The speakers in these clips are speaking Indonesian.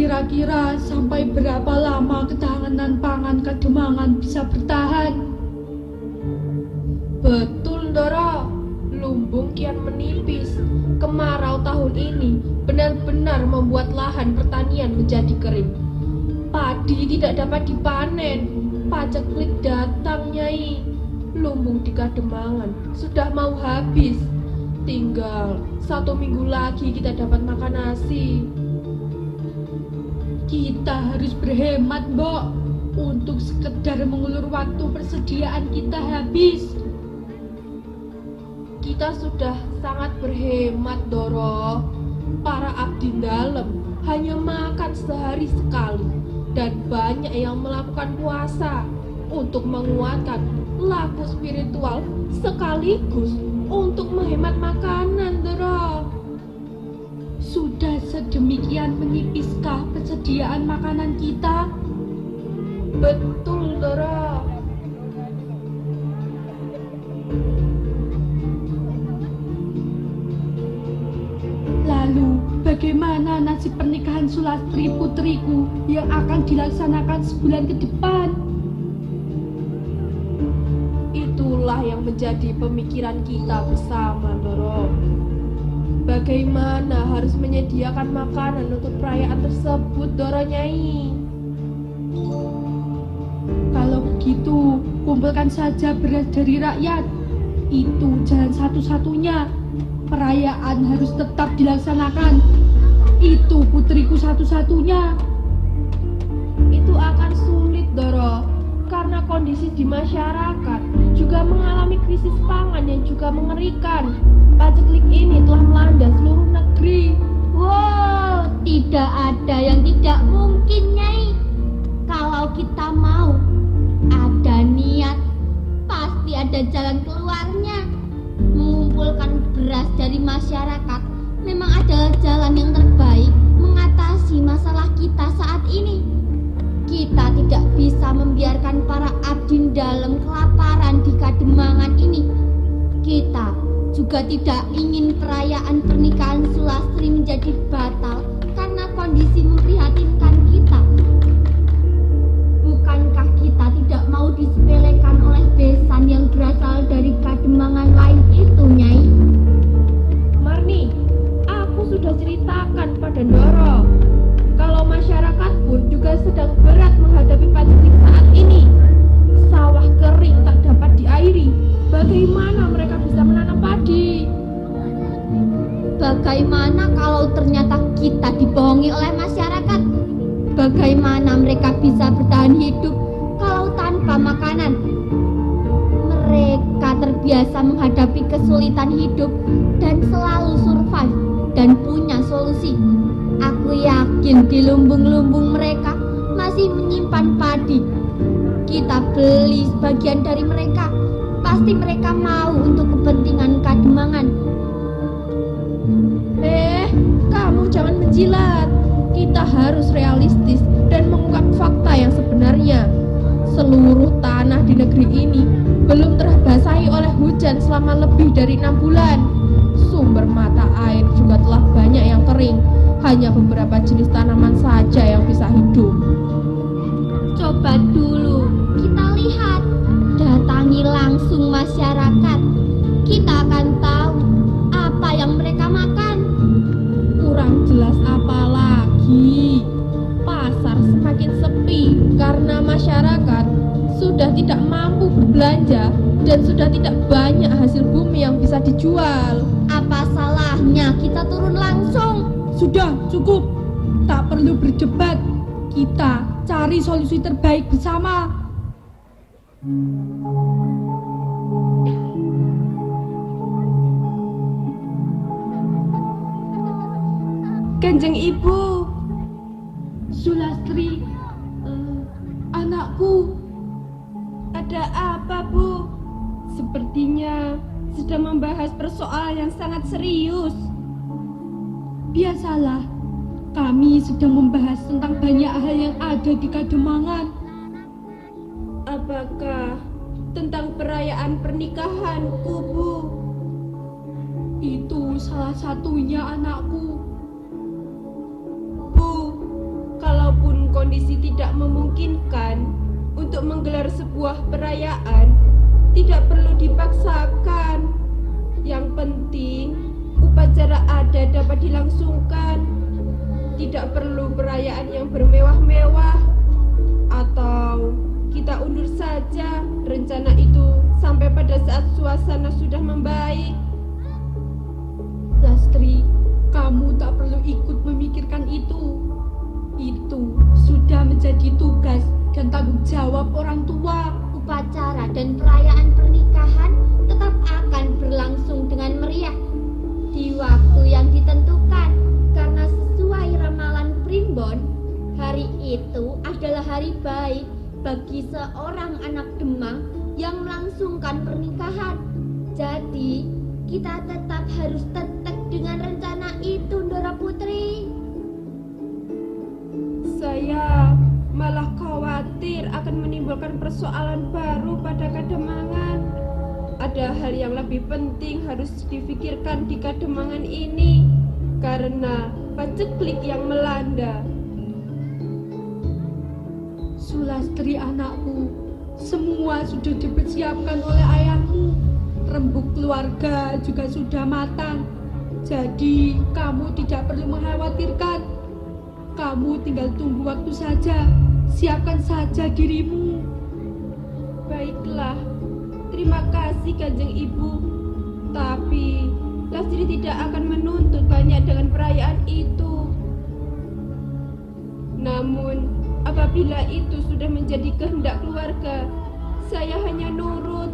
Kira-kira sampai berapa lama ketahanan pangan Kademangan bisa bertahan? Betul, Doro. Lumbung kian menipis. Kemarau tahun ini benar-benar membuat lahan pertanian menjadi kering. Padi tidak dapat dipanen. Paceklik datang, Nyai. Lumbung di Kademangan sudah mau habis. Tinggal 1 minggu lagi kita dapat makan nasi. Kita harus berhemat, Mbok. Untuk sekedar mengulur waktu persediaan kita habis. Kita sudah sangat berhemat, Doro. Para abdi dalam hanya makan sehari sekali dan banyak yang melakukan puasa untuk menguatkan laku spiritual sekaligus untuk menghemat makanan, Doro. Sudah sedemikian menipiskah persediaan makanan kita? Betul, Doro. Lalu, bagaimana nasib pernikahan Sulastri putriku yang akan dilaksanakan sebulan ke depan? Itulah yang menjadi pemikiran kita bersama, Doro. Bagaimana harus menyediakan makanan untuk perayaan tersebut, Doro, Nyai? Kalau begitu, kumpulkan saja beras dari rakyat. Itu jalan satu-satunya. Perayaan harus tetap dilaksanakan. Itu putriku satu-satunya. Itu akan sulit, Doro, karena kondisi di masyarakat juga mengalami krisis pangan yang juga mengerikan. Paceklik ini telah melanda seluruh negeri. Wow, tidak ada yang tidak mungkin, Nyai. Kalau kita mau, ada niat, pasti ada jalan keluarnya. Mengumpulkan beras dari masyarakat memang adalah jalan yang terbaik mengatasi masalah kita saat ini. Kita tidak bisa membiarkan para abdi dalam kelaparan di Kademangan ini. Kita juga tidak ingin perayaan pernikahan Sulastri menjadi batal karena kondisi memprihatinkan kita. Bukankah kita tidak mau disepelekan oleh besan yang berasal dari Kademangan lain itu, Nyai? Marni, aku sudah ceritakan pada Doro kalau masyarakat pun juga sedang berat menghadapi paceklik saat ini. Sawah kering tak dapat diairi. Bagaimana mereka bisa menanam padi? Bagaimana kalau ternyata kita dibohongi oleh masyarakat? Bagaimana mereka bisa bertahan hidup kalau tanpa makanan? Mereka terbiasa menghadapi kesulitan hidup dan selalu survive dan punya solusi. Aku yakin di lumbung-lumbung mereka masih menyimpan padi. Kita beli sebagian dari mereka. Pasti mereka mau untuk kepentingan Kademangan. Kamu jangan menjilat. Kita harus realistis dan mengungkap fakta yang sebenarnya. Seluruh tanah di negeri ini belum terbasahi oleh hujan selama lebih dari 6 bulan. Sumber mata air juga telah banyak yang kering. Hanya beberapa jenis tanaman saja yang bisa hidup. Coba dulu kita lihat, datangi langsung masyarakat. Kita akan tahu apa yang mereka makan. Kurang jelas apa lagi. Pasar semakin sepi karena masyarakat sudah tidak mampu berbelanja dan sudah tidak banyak hasil bumi yang bisa dijual. Apa salahnya kita turun langsung? Sudah, cukup. Tak perlu berdebat. Kita cari solusi terbaik bersama. Kanjeng Ibu, Sulastri, anakku, ada apa, Bu? sepertinya sedang membahas persoalan yang sangat serius. Biasalah, kami sedang membahas tentang banyak hal yang ada di Kademangan. Apakah tentang perayaan pernikahanku, Bu? Itu salah satunya, anakku. Bu, tidak memungkinkan untuk menggelar sebuah perayaan, tidak perlu dipaksakan. Yang penting upacara adat dapat dilangsungkan. Tidak perlu perayaan yang bermewah-mewah. Atau kita undur saja rencana itu sampai pada saat suasana sudah membaik. Lastri, kamu tak perlu ikut memikirkan itu. Itu sudah menjadi tugas dan tanggung jawab orang tua. Upacara dan perayaan pernikahan tetap akan berlangsung dengan meriah di waktu yang ditentukan, karena sesuai ramalan Primbon, hari itu adalah hari baik bagi seorang anak Demang yang melangsungkan pernikahan. Jadi kita tetap harus tetap dengan rencana itu, Ndora Putri. Saya malah khawatir akan menimbulkan persoalan baru pada Kademangan. Ada hal yang lebih penting harus difikirkan di Kademangan ini karena paceklik yang melanda. Sulastri anakku, semua sudah dipersiapkan oleh ayahmu. Rembuk keluarga juga sudah matang. Jadi kamu tidak perlu mengkhawatirkan. Kamu tinggal tunggu waktu saja. Siapkan saja dirimu. Baiklah, terima kasih Kanjeng Ibu. Tapi Lastri tidak akan menuntut banyak dengan perayaan itu. Namun apabila itu sudah menjadi kehendak keluarga, saya hanya nurut.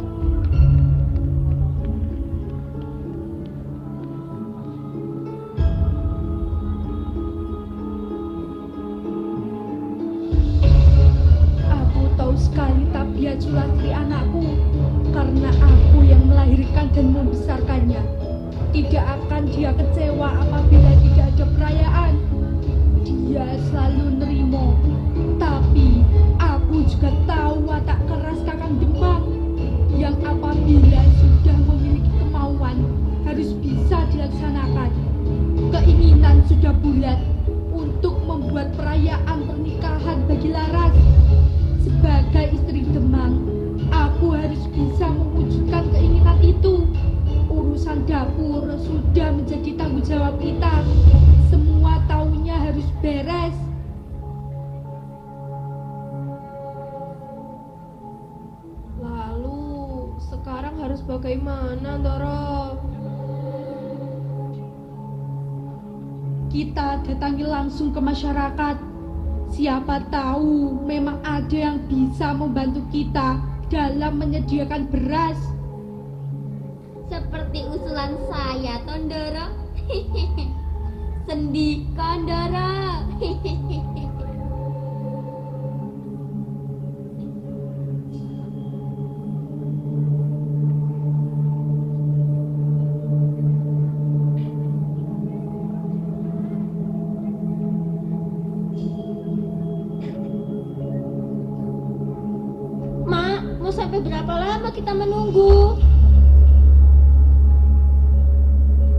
Aku tahu sekali tabiat Sulastri anakku, karena aku yang melahirkan dan membesarkannya. Tidak akan dia kecewa apabila tidak ada perayaan. Dia selalu nerimo. Tapi aku juga tahu watak keras Kakang Demang, yang apabila sudah memiliki kemauan harus bisa dilaksanakan. Keinginan sudah bulat untuk membuat perayaan pernikahan bagi Laras. Sebagai istri Demang, aku harus bisa mewujudkan keinginan itu. Urusan dapur sudah menjadi tanggung jawab kita. Semua tahunya harus beres. Lalu sekarang harus bagaimana, Ndoro? Kita datangi langsung ke masyarakat. Siapa tahu memang ada yang bisa membantu kita dalam menyediakan beras. Seperti usulan saya, Tondoro. Sendika, Ndoro. Mak, mau sampai berapa lama kita menunggu?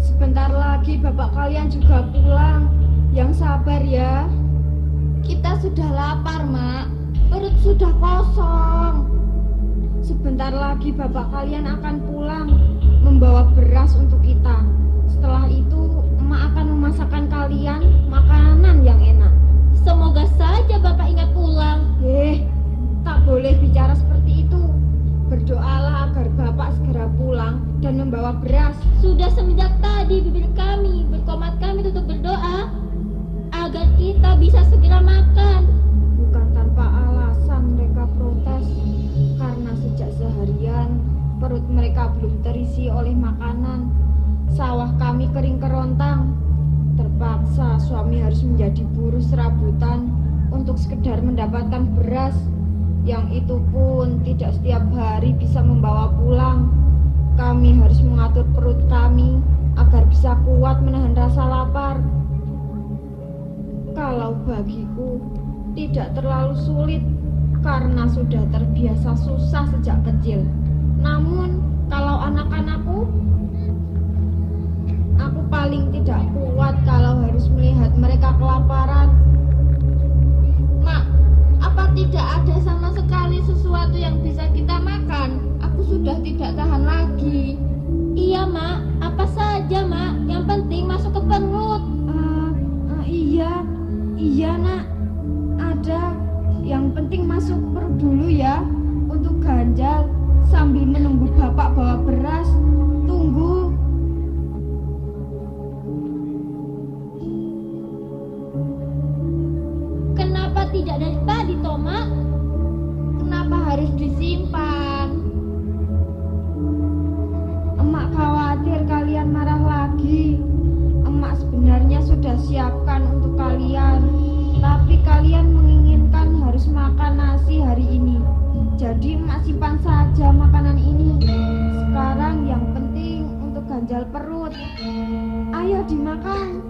Sebentar lagi bapak kalian juga pulang. Yang sabar ya. Kita sudah lapar, Mak. Perut sudah kosong. Sebentar lagi bapak kalian akan pulang membawa beras untuk kita. Setelah itu emak akan memasakkan kalian makanan yang enak. Semoga saja Bapak ingat pulang. Tak boleh bicara seperti itu. Berdoalah agar bapak segera pulang dan membawa beras. Sudah semenjak tadi bibir kami, berkomat kami untuk berdoa agar kita bisa segera makan. Bukan tanpa alasan mereka protes, karena sejak seharian perut mereka belum terisi oleh makanan. Sawah kami kering kerontang. Terpaksa suami harus menjadi buruh serabutan untuk sekedar mendapatkan beras, yang itu pun tidak setiap hari bisa membawa pulang. Kami harus mengatur perut kami agar bisa kuat menahan rasa lapar. Kalau bagiku tidak terlalu sulit karena sudah terbiasa susah sejak kecil. Namun kalau anak-anakku, aku paling tidak kuat kalau harus melihat mereka kelaparan. Mak, sudah tidak tahan lagi. Iya, Mak. Apa saja, Mak. Yang penting masuk ke perut. Iya, iya nak. Ada. Yang penting masuk perut dulu ya. Untuk ganjal sambil menunggu bapak bawa beras. Tunggu. Kenapa tidak dari tadi, Mak? Kenapa harus disimpan? Emak khawatir kalian marah lagi. Emak sebenarnya sudah siapkan untuk kalian. Tapi kalian menginginkan harus makan nasi hari ini. Jadi emak simpan saja makanan ini. Sekarang yang penting untuk ganjal perut. Ayo dimakan.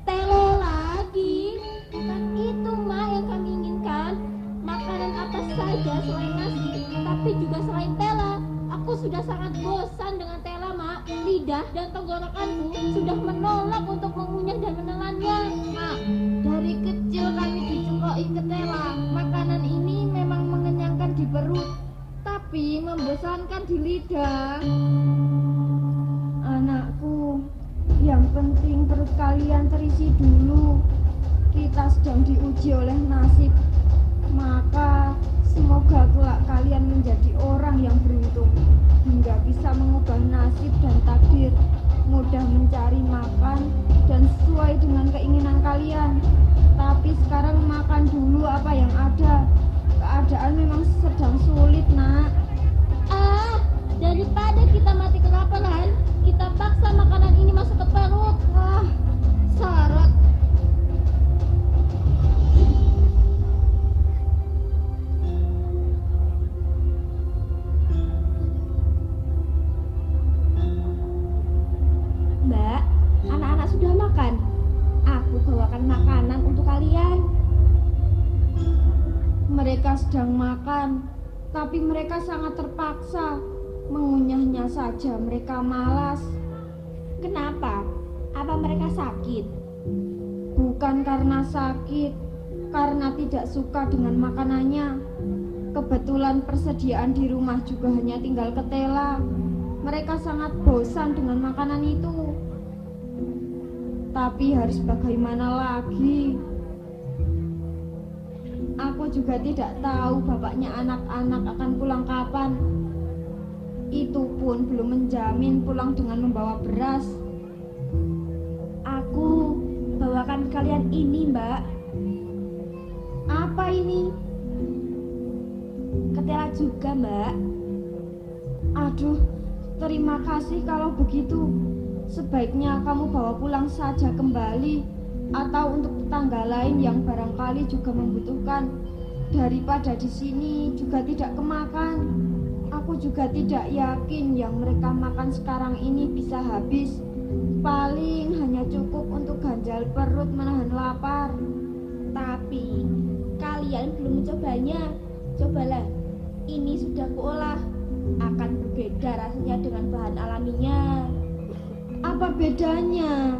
Telo lagi. Bukan itu, Mak, yang kami inginkan. Makanan apa saja selain nasi, tapi juga selain tela. Aku sudah sangat bosan dengan tela, Mak. Lidah dan tenggorokanku sudah menolak untuk mengunyah dan menelannya. Mak, dari kecil kami dicekoki ke tela. Makanan ini memang mengenyangkan di perut, tapi membosankan di lidah. Anakku, yang penting perut kalian terisi dulu. Kita sedang diuji oleh nasib. Maka semoga kelak kalian menjadi orang yang beruntung hingga bisa mengubah nasib dan takdir, mudah mencari makan dan sesuai dengan keinginan kalian. Tapi sekarang makan dulu apa yang ada. Keadaan memang sedang sulit, nak. Daripada kita mati kelaparan, kita paksa makanan ini masuk ke perut. Syarat. Mbak, anak-anak sudah makan. Aku bawakan makanan untuk kalian. Mereka sedang makan, tapi mereka sangat terpaksa. Mengunyahnya saja mereka malas. Kenapa? Apa mereka sakit? Bukan karena sakit, karena tidak suka dengan makanannya. Kebetulan persediaan di rumah juga hanya tinggal ketela. Mereka sangat bosan dengan makanan itu. Tapi harus bagaimana lagi? Aku juga tidak tahu bapaknya anak-anak akan pulang kapan. Itu pun belum menjamin pulang dengan membawa beras. Aku bawakan kalian ini, Mbak. Apa ini? Ketela juga, Mbak. Aduh, terima kasih kalau begitu. Sebaiknya kamu bawa pulang saja kembali, atau untuk tetangga lain yang barangkali juga membutuhkan. Daripada di sini juga tidak kemakan. Aku juga tidak yakin yang mereka makan sekarang ini bisa habis. Paling hanya cukup untuk ganjal perut menahan lapar. Tapi kalian belum mencobanya. Cobalah, ini sudah kuolah. Akan berbeda rasanya dengan bahan alaminya. Apa bedanya?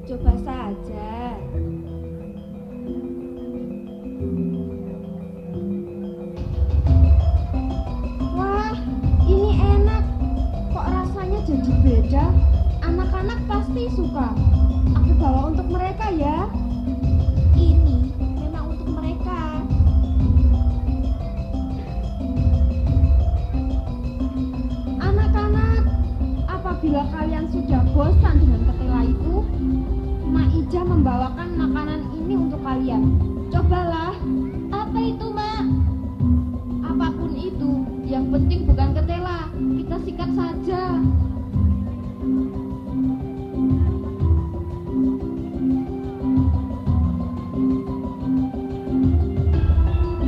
Coba saja. Wah, ini enak. Kok rasanya jadi beda? Anak-anak pasti suka. Aku bawa untuk mereka ya. Ini memang untuk mereka. Anak-anak, apabila kalian sudah bosan dengan ketela itu, Mak Ija membawakan makanan ini untuk kalian. Cobalah. Apa itu, Mak? Apapun itu, yang penting bukan ketela. Kita sikat saja.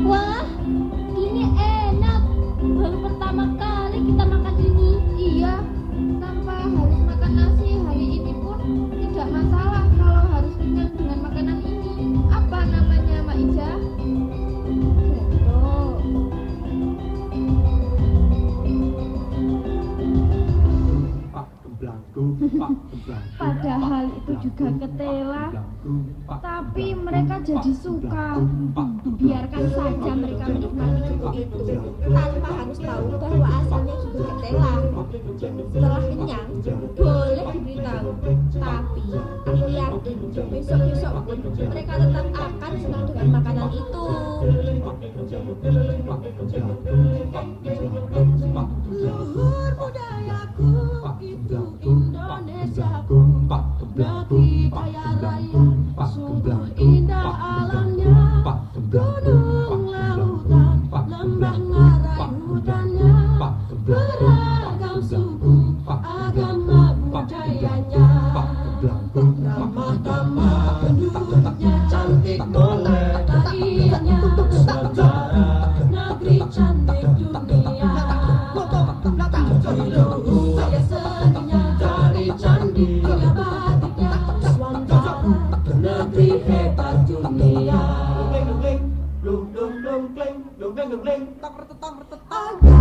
Wah, ini enak. Baru pertama kali kita makan ini. Iya, tanpa harus makan nasi hari ini pun tidak masalah kalau harus kenyang dengan makanan ini. Apa namanya, Mak Ija? Gendong. Padahal itu juga ketela, tapi mereka jadi suka. Biarkan saja mereka menikmati kerupuk itu, tanpa harus tahu bahwa asalnya juga ketela. Setelah kenyang, boleh diberitahu. Tapi ini yakin, besok-besok pun mereka tetap akan senang dengan makanan itu. Luhur budayaku itu Indonesiaku, negeri kaya raya, sungguh indah alamnya, gunung lautan, lembah ngarai hutannya, beragam suku, agama budayanya, ramah-tamah penduduknya, cantik molek tariannya, sejarah negeri cantik dunia. Saya seninya dari candi, ya batiknya Swantara, negeri hebat dunia. Lung lung lung lung lung lung lung lung lung. Ada